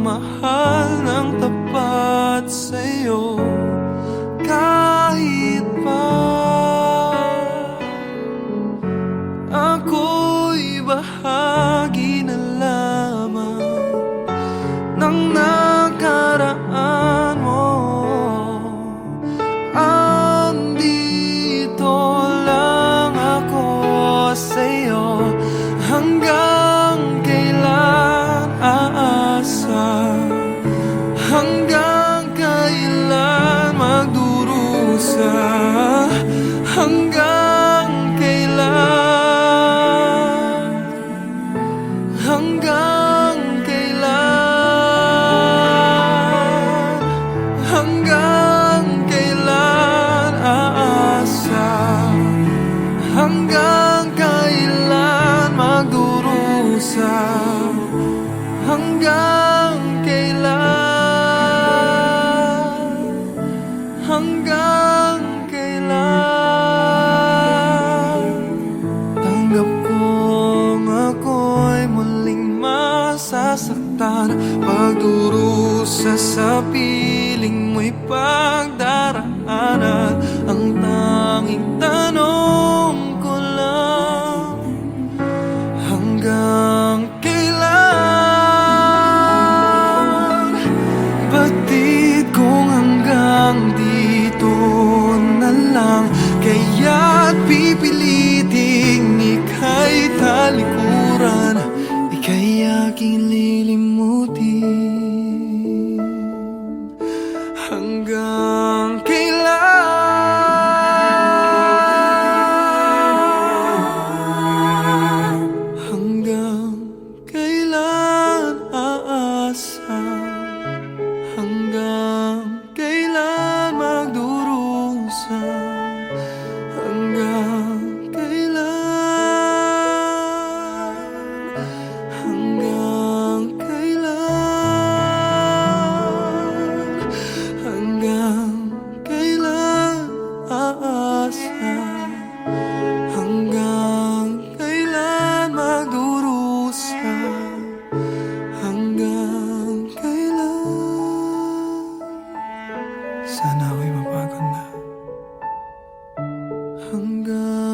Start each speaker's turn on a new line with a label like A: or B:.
A: magmahal ng tapat sa'yo kahit pa ako'y bahagi na lamang ng nakaraan mo. Andito lang ako sa'yo, hanggang kailan aasa, hanggang kailan magdurusa, hanggang kailan, hanggang kailan, hanggang kailan aasa, hanggang kailan magdurusa, hanggang kailan, hanggang kailan. Tanggap kong ako'y muling masasaktan, pagdurusa sa piling mo'y pagdaraanan. Ang tanging tanong ko lang, hanggang kailan? Batid kong hanggang dito na lang, kaya't pipiliting ika'y talikuran, ika'y aking lilimutin. Hanggang kailan, hanggang kailan aasa, hanggang kailan magdurusa, hanggang kailan, hanggang kailan, hanggang kailan aasa, hanggang kailan magdurusa, hanggang kailan. Sana ako'y mapagod na. Hanggang